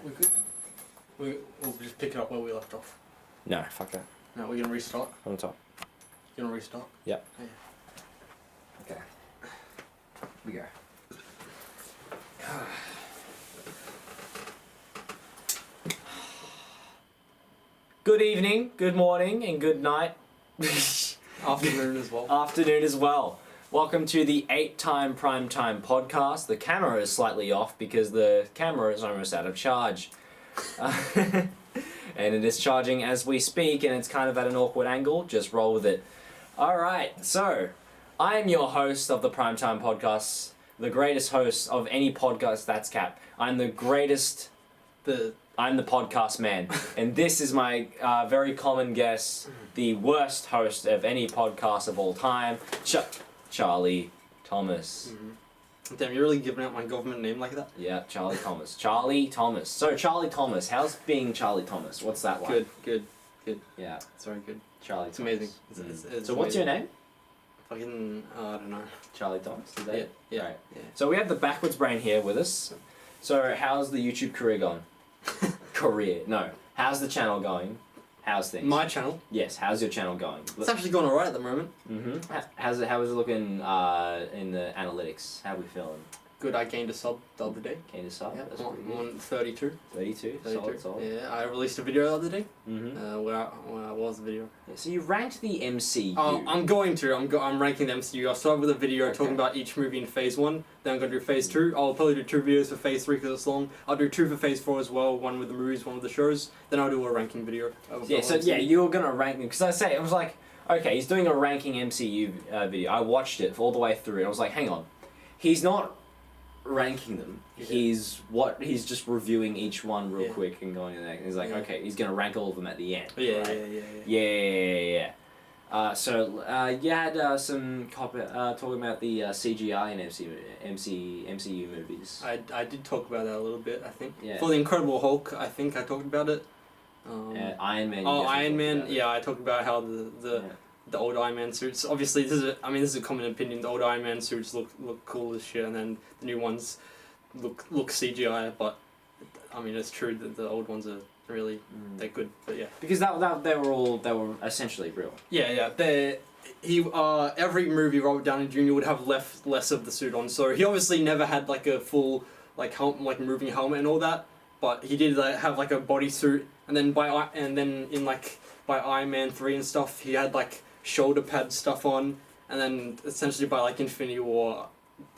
We could. We'll just pick it up where we left off. No, fuck that. No, we're gonna restart. On top. You gonna restart? Yep. Yeah. Okay. We go. Good evening, good morning, and good night. Afternoon as well. Afternoon as well. Welcome to the 8-time Primetime podcast. The camera is slightly off because the camera is almost out of charge. And it is charging as we speak, and it's kind of at an awkward angle. Just roll with it. Alright, so I am your host of the Primetime podcast, the greatest host of any podcast that's Cap. I'm the greatest... I'm the podcast man, and this is my very common guest, the worst host of any podcast of all time, Charlie Thomas. Mm-hmm. Damn, you're really giving out my government name like that? Yeah, Charlie Thomas. Charlie Thomas. So, Charlie Thomas, how's being Charlie Thomas? What's that like? Good. Yeah, It's very good. Charlie It's Thomas. amazing. It's So, what's your name? Fucking, I don't know. Charlie Thomas, is that it? Yeah. Right. Yeah. So, we have the Backwards Brain here with us. So, how's the YouTube career going? How's the channel going? How's things? My channel. Yes, how's your channel going? It's actually going alright at the moment. Mm-hmm. How is it looking in the analytics? How are we feeling? Good, I gained a sub the other day. Gained a sub? Yeah, That's I'm pretty good. on 32. 32? Solid. Yeah, I released a video the other day. Mm-hmm. Where I was the video. Yeah, so you ranked the MCU. I'm going to. I'm ranking the MCU. I'll start with a video Okay. talking about each movie in Phase 1. Then I'm going to do Phase 2. I'll probably do 2 videos for Phase 3 because it's long. I'll do 2 for Phase 4 as well. 1 with the movies, 1 with the shows. Then I'll do a ranking video. Of Yeah, the so MCU. yeah, you were going to rank them. Because I was like, okay, he's doing a ranking MCU video. I watched it all the way through and I was like, hang on. He's not ranking them. Yeah. He's just reviewing each one real Yeah. quick and going in there. He's like, Yeah. okay, he's going to rank all of them at the end. Yeah, right? yeah. So you had some talking about the CGI in MCU movies. I did talk about that a little bit, I think. Yeah. For the Incredible Hulk, I think I talked about it. Iron Man. you Oh, definitely Iron talked Man. about it. Yeah, I talked about how the old Iron Man suits. Obviously, this is a common opinion. The old Iron Man suits look cool as shit, and then the new ones look CGI. But I mean, it's true that the old ones are really they're good. But yeah. Because they were essentially real. Yeah. Every movie Robert Downey Jr. would have less of the suit on. So he obviously never had like a full moving helmet and all that. But he did have like a bodysuit, and then by Iron Man 3 and stuff, he had like shoulder pad stuff on, and then essentially by like Infinity War,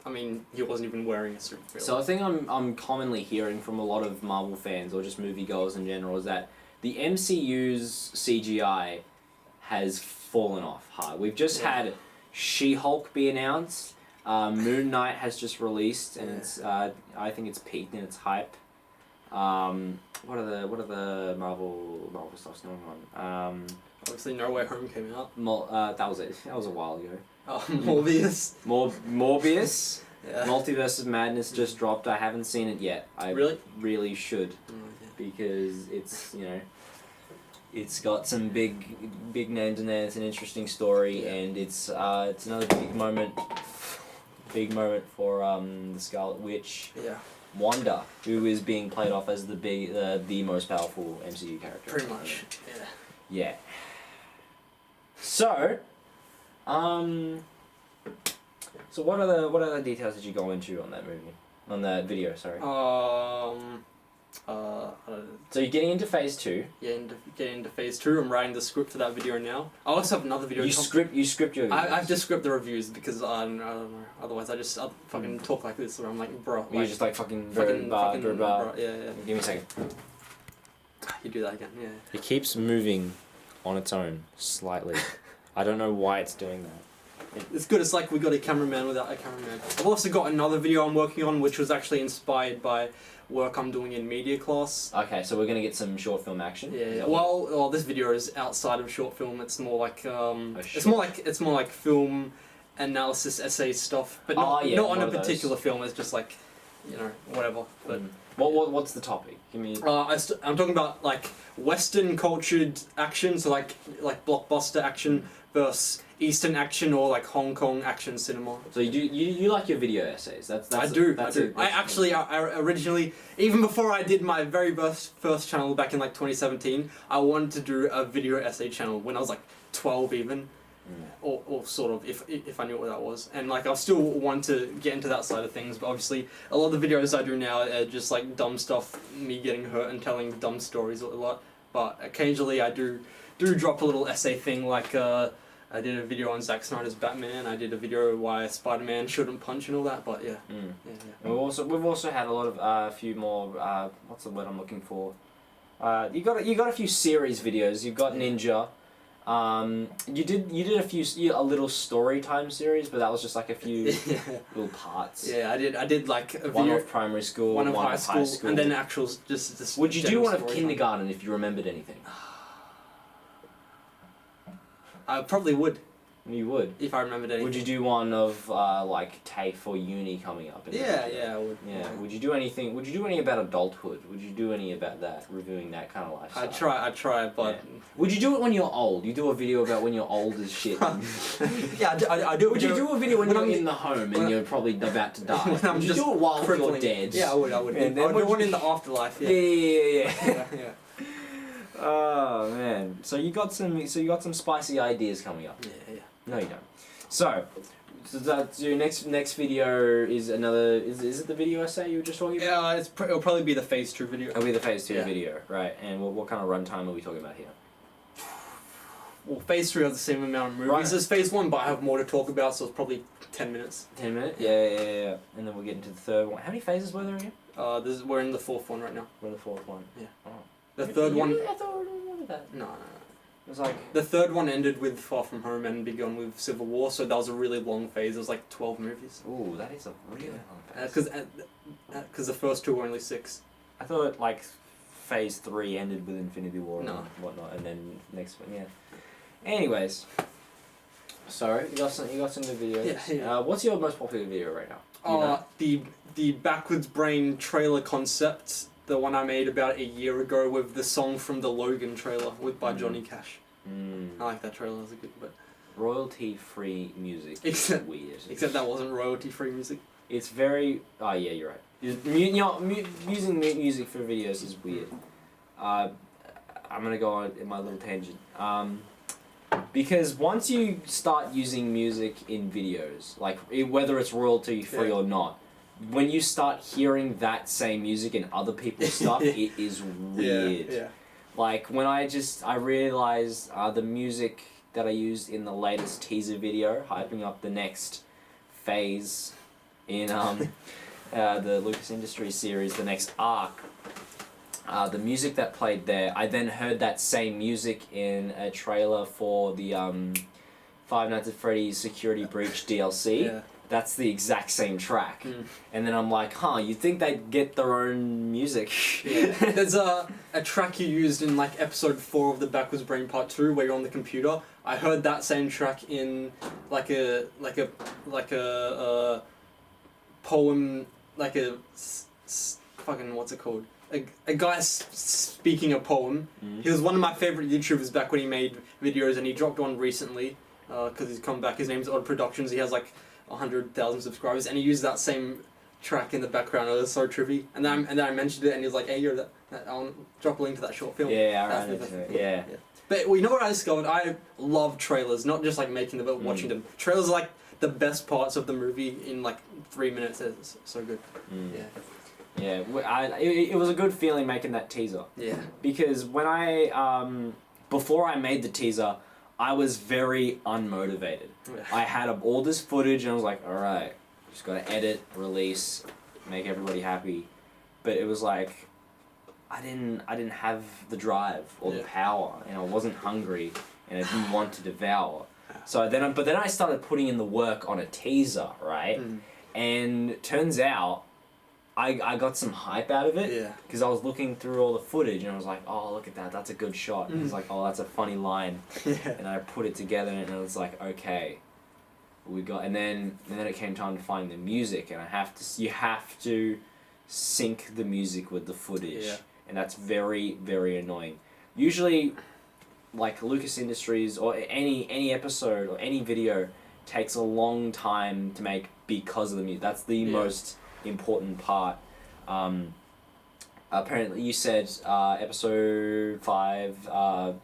I mean, he wasn't even wearing a suit. Really. So I think I'm commonly hearing from a lot of Marvel fans or just moviegoers in general is that the MCU's CGI has fallen off hard. We've just had She-Hulk be announced. Moon Knight has just released, and it's I think it's peaked in its hype. What are the Marvel stuff's going on? Obviously, No Way Home came out. That was it. That was a while ago. Morbius. Morbius. Yeah. Multiverse of Madness just dropped. I haven't seen it yet. I really should, because it's it's got some big names in there. It's an interesting story, and it's another big moment for the Scarlet Witch. Yeah. Wanda, who is being played off as the most powerful MCU character. Pretty much. Yeah. Yeah. So, what other details did you go into on that movie? On that video, sorry. So you're getting into phase 2. Yeah, getting into phase 2. I'm writing the script for that video now. I also have another video. You script your videos. I've just script the reviews because I don't know. Otherwise, I just fucking talk like this, where I'm like, bro. You're just like fucking bro. Yeah. Give me a second. You do that again, yeah. It keeps moving on its own slightly. I don't know why it's doing that. It's good. It's like we got a cameraman without a cameraman. I've also got another video I'm working on, which was actually inspired by work I'm doing in media class. Okay, so we're gonna get some short film action. Yeah. Well, this video is outside of short film. It's more like it's more like film analysis essay stuff, but not on a particular film. It's just like, whatever. But what's the topic? Give me. I'm talking about like Western cultured action, so like blockbuster action, versus Eastern action or like Hong Kong action cinema. So you like your video essays? That's I do. I actually, I originally, even before I did my very first channel back in like 2017, I wanted to do a video essay channel when I was like 12 even, or sort of if I knew what that was. And like I still want to get into that side of things, but obviously a lot of the videos I do now are just like dumb stuff, me getting hurt and telling dumb stories a lot. But occasionally I do drop a little essay thing like. I did a video on Zack Snyder's Batman. I did a video why Spider-Man shouldn't punch and all that. But yeah, yeah. We've also had a lot of a few more. What's the word I'm looking for? You got a few series videos. You've got Ninja. You did a little story time series, but that was just like a few little parts. Yeah, I did like a video. One of primary school, one of high school, and then actual just. Would you do one of kindergarten time. if you remembered anything? I probably would. You would? If I remembered anything. Would you do one of like TAFE or uni coming up? Yeah, I would. Yeah. Would you do anything? Would you do any about adulthood? Would you do any about that? Reviewing that kind of lifestyle? I try, but. Yeah. Would you do it when you're old? You do a video about when you're old as shit. Yeah, I do. Would you do a video when you're in the home and you're probably about to die? Would you do it while you're dead? Yeah, I would. And then I would do one in the afterlife. Yeah. Yeah. Yeah. Oh man! So you got some spicy ideas coming up. Yeah. No, you don't. So that's your next video is another. Is it the video essay you were just talking about? Yeah, it'll probably be the Phase 2 video. It'll be the Phase 2 video, right? And what kind of runtime are we talking about here? Well, Phase 3 has the same amount of movies Right. as Phase 1, but I have more to talk about, so it's probably 10 minutes. 10 minutes? Yeah. And then we'll get into the third one. How many phases were there again? We're in the fourth one right now. We're in the fourth one. Yeah. Oh. The third one. I thought we remembered that. No. It was like The third one ended with Far From Home and began with Civil War, so that was a really long phase. It was like 12 movies. ooh, that is a really long phase. Because the first two were only 6. I thought like Phase 3 ended with Infinity War No. and whatnot, and then next one, yeah. Anyways, so you got some new videos. Yeah. What's your most popular video right now? The Backwards Brain trailer concept, the one I made about a year ago with the song from the Logan trailer by Johnny Cash. I like that trailer. It was a good but royalty-free music. Except- weird. Except that wasn't royalty-free music. It's very. Oh yeah, you're right. Using music for videos is weird. I'm gonna go on in my little tangent. Because once you start using music in videos, like whether it's royalty free or not, when you start hearing that same music in other people's stuff, it is weird. Yeah. Like when I realized the music that I used in the latest teaser video, hyping up the next phase in the Lucas Industries series, the next arc. The music that played there, I then heard that same music in a trailer for the Five Nights at Freddy's Security Breach DLC. Yeah. That's the exact same track. And then I'm like, you'd think they'd get their own music. Yeah. There's a track you used in like episode 4 of the Backwards Brain Part 2 where you're on the computer. I heard that same track in like a poem, like a fucking what's it called? A guy speaking a poem. He was one of my favorite YouTubers back when he made videos, and he dropped one recently because he's come back. His name's Odd Productions. He has like 100,000 subscribers, and he used that same track in the background. It was so trippy. And then I mentioned it, and he was like, "Hey, you're that. I'll drop a link to that short film." Yeah, I ran into it. Yeah. But well, you know what I discovered? I love trailers, not just like making them, but watching them. Trailers are like the best parts of the movie in like 3 minutes. It's so good. Yeah. Yeah, it was a good feeling making that teaser. Yeah. Because when before I made the teaser, I was very unmotivated. I had all this footage and I was like, alright, just gotta edit, release, make everybody happy. But it was like, I didn't have the drive or the power, and I wasn't hungry, and I didn't want to devour. So then I started putting in the work on a teaser, right? And turns out, I got some hype out of it because I was looking through all the footage and I was like, oh, look at that, that's a good shot. And it's like, oh, that's a funny line. And I put it together and it was like, okay, and then it came time to find the music, and you have to sync the music with the footage, and that's very, very annoying. Usually, like Lucas Industries or any episode or any video takes a long time to make because of the music. That's the most important part. Apparently, you said episode 5,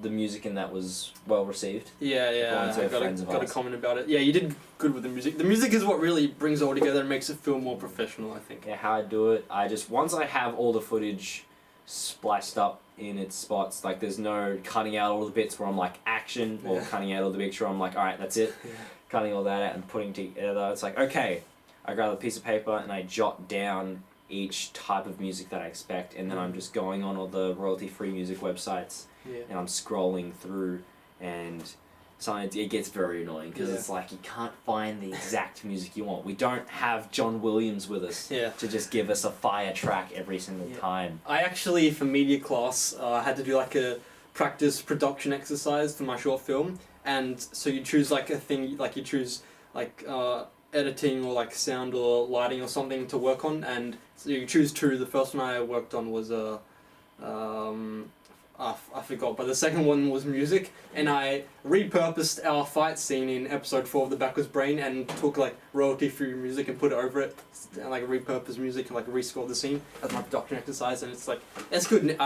the music in that was well received. Yeah. I got a comment about it. Yeah, you did good with the music. The music is what really brings it all together and makes it feel more professional, I think. Yeah, how I do it, once I have all the footage spliced up in its spots, like there's no cutting out all the bits where I'm like action or cutting out all the bits where I'm like, alright, that's it. Yeah. Cutting all that out and putting together. It's like, okay, I grab a piece of paper and I jot down each type of music that I expect, and then I'm just going on all the royalty-free music websites and I'm scrolling through, and sometimes it gets very annoying because it's like you can't find the exact music you want. We don't have John Williams with us to just give us a fire track every single time. I actually, for media class, had to do like a practice production exercise for my short film, and so you choose like a thing, like you choose like editing or like sound or lighting or something to work on, and so you choose 2. The first one I worked on was I forgot, but the second one was music, and I repurposed our fight scene in episode 4 of The Backwards Brain and took like royalty-free music and put it over it, and like repurposed music and like rescored the scene as my production exercise, and it's like, it's good.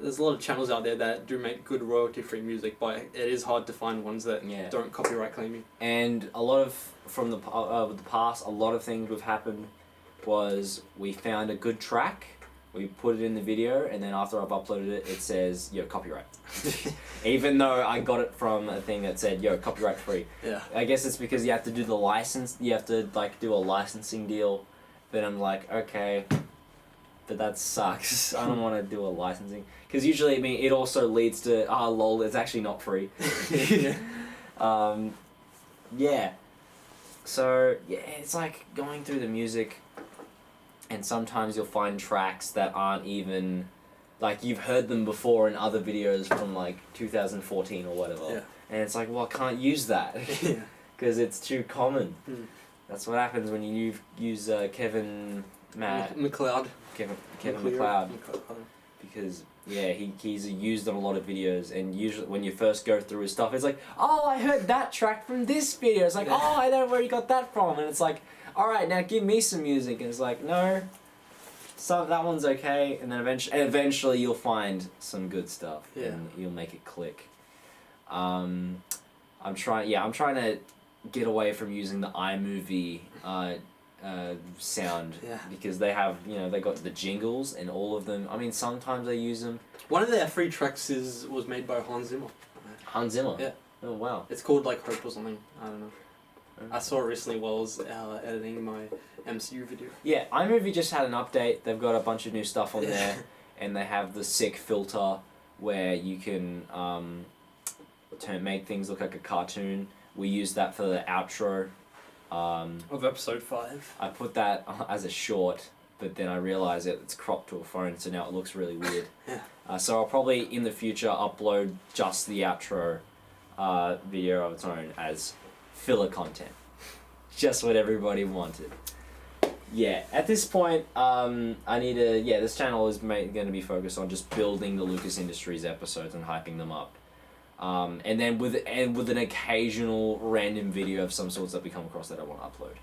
There's a lot of channels out there that do make good royalty-free music, but it is hard to find ones that don't copyright claim you. And a lot of, from the past, a lot of things have happened was we found a good track, we put it in the video, and then after I've uploaded it, it says, yo, copyright. Even though I got it from a thing that said, yo, copyright free. Yeah. I guess it's because you have to do the license, you have to like do a licensing deal, but I'm like, okay, but that sucks. I don't want to do a licensing. Because usually, I mean, it also leads to, lol, it's actually not free. Yeah. So, yeah, it's like going through the music, and sometimes you'll find tracks that aren't even, like, you've heard them before in other videos from, like, 2014 or whatever. Yeah. And it's like, well, I can't use that. Because it's too common. Mm. That's what happens when you use Kevin McLeod. Kevin McLeod. Because he's used on a lot of videos, and usually when you first go through his stuff, it's like, oh, I heard that track from this video. It's like, oh, I know where you got that from, and it's like, all right, now give me some music, and it's like, no, so that one's okay, and then eventually you'll find some good stuff, and you'll make it click. I'm trying to get away from using the iMovie sound, because they have, they got the jingles and all of them. I mean, sometimes they use them. One of their free tracks was made by Hans Zimmer. Hans Zimmer? Yeah. Oh, wow. It's called like Hope or something. I don't know. I saw it recently while I was editing my MCU video. Yeah, iMovie just had an update. They've got a bunch of new stuff on there, and they have the sick filter where you can make things look like a cartoon. We used that for the outro. Of episode 5. I put that as a short, but then I realised that it's cropped to a phone, so now it looks really weird. So I'll probably, in the future, upload just the outro video of its own as filler content. Just what everybody wanted. Yeah, at this point, I need to... Yeah, this channel is going to be focused on just building the Lucas Industries episodes and hyping them up. And then with an occasional random video of some sorts that we come across that I want to upload.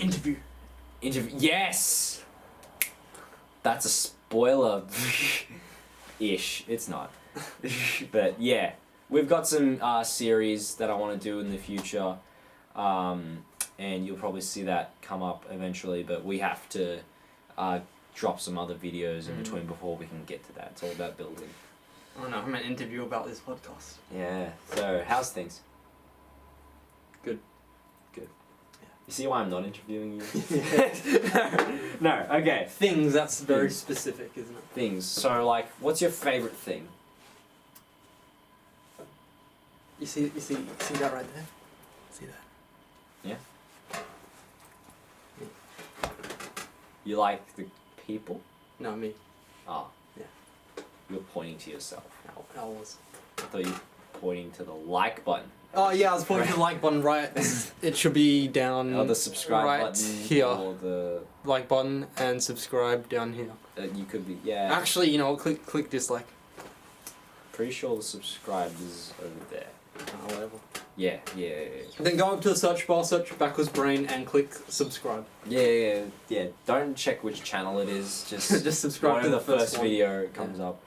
Interview. Yes! That's a spoiler. Ish. It's not. But yeah, we've got some series that I want to do in the future. And you'll probably see that come up eventually, but we have to drop some other videos in between before we can get to that. It's all about building. I don't know, I'm an interview about this podcast. Yeah, so how's things? Good. Yeah. You see why I'm not interviewing you? No, okay. Things, that's very specific, isn't it? Things. So, like, what's your favourite thing? You see that right there? See that? Yeah? You like the people? No, me. Oh. Yeah. You're pointing to yourself. I was. I thought you were pointing to the like button. Oh yeah, I was pointing to the like button, right? It should be down the subscribe right button here. Or the like button and subscribe down here. you could be, yeah. Actually, click dislike. Pretty sure the subscribe is over there. Whatever. Yeah. Then go up to the search bar, search Backwards Brain, and click subscribe. Yeah. Don't check which channel it is. Just Just subscribe to the the first one. video comes up.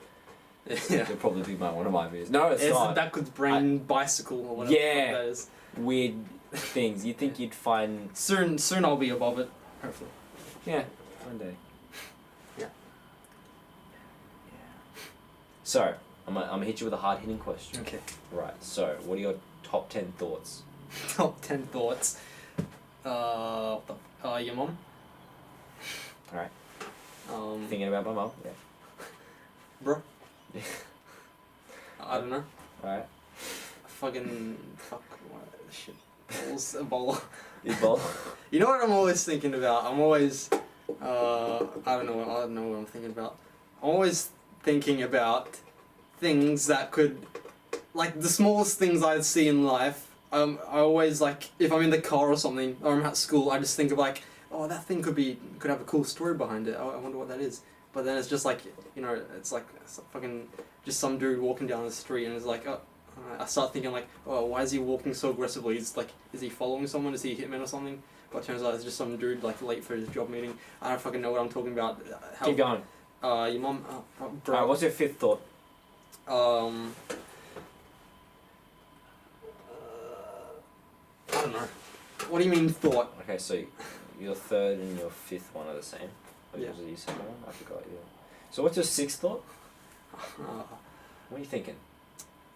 Yeah. It'll probably be one of my videos. No, it's It's the not. Backwards Brain bicycle or whatever Yeah. that is. Weird things. You'd think you'd find. Soon I'll be above it. Hopefully. Yeah, one day. Yeah. So, I'm gonna hit you with a hard hitting question. Okay. Right. So, what are your top 10 thoughts? Top 10 thoughts. Your mom. Alright. Um, Thinking about my mum. Yeah. bro. Yeah. I don't know. Alright. Fuck. What shit. Balls. Ebola. Ebola. You know what I'm always thinking about? I'm always. I don't know what I'm thinking about. I'm always thinking about things that could, like the smallest things I see in life. I always like if I'm in the car or something, or I'm at school, I just think of like, oh, that thing could have a cool story behind it. I wonder what that is. But then it's just like, it's like fucking just some dude walking down the street and it's like, I start thinking like, oh, why is he walking so aggressively? Is he following someone? Is he a hitman or something? But it turns out it's just some dude like late for his job meeting. I don't fucking know what I'm talking about. Keep going. Your mom, bro. Alright, what's your fifth thought? I don't know. What do you mean thought? Okay, so your third and your fifth one are the same. Or Yeah. was it your second one? I forgot. Yeah. So what's your sixth thought? What are you thinking?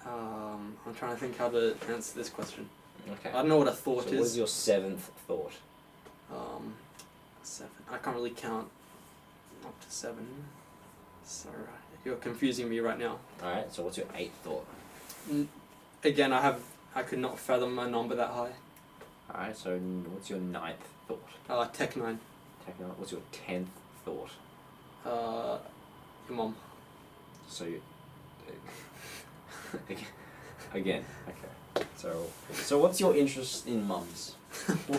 I'm trying to think how to answer this question. Okay. I don't know what a thought So is. what is your seventh thought? 7. I can't really count up to 7. So you're confusing me right now. Alright, so what's your eighth thought? Again, I could not fathom a number that high. Alright, so what's your ninth thought? Tech 9. What's your 10th thought? Your mom. So you... Again, okay. So what's your interest in mums?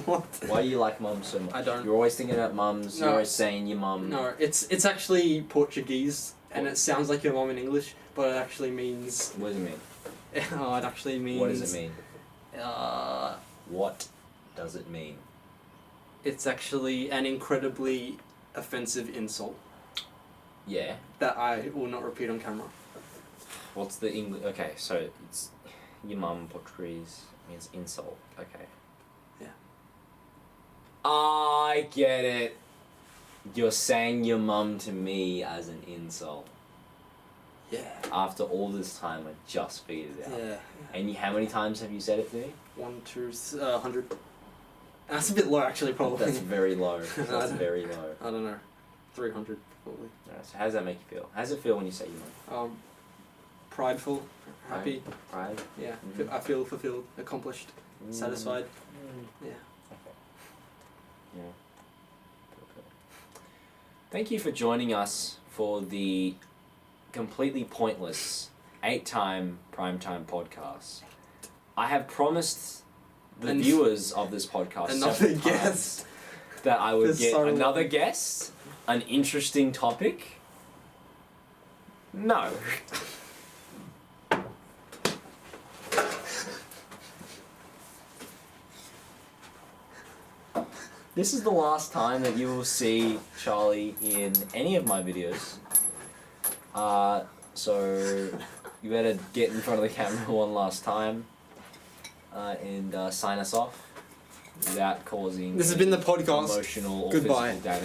What? Why do you like mums so much? I don't. You're always thinking about mums, No. you're always saying your mum... No, it's actually Portuguese, and it sounds like your mom in English, but it actually means... What does it mean? it actually means... What does it mean? Uh, What does it mean? it's actually an incredibly offensive insult Yeah. that I will not repeat on camera. What's the English... Okay, so it's... Your mum, Portuguese, means insult. Okay. Yeah. I get it. You're saying your mum to me as an insult. Yeah. After all this time, I just figured it out. Yeah. And how many times have you said it to me? 1, 2, 100. That's a bit low, actually, probably. That's very low. That's very low. I don't know. 300, probably. Alright, so how does that make you feel? How does it feel when you say your mum? Prideful, happy. Pride? Yeah. Mhm. I feel fulfilled, accomplished, satisfied. Yeah. Okay. Yeah. Thank you for joining us for the completely pointless 8-time primetime podcast. I have promised the And viewers of this podcast Another several times guest. that I would For get so long. another guest, an interesting topic. No. This is the last time that you will see Charlie in any of my videos. So you better get in front of the camera one last time and sign us off without causing This has been the podcast. emotional or Goodbye. physical damage.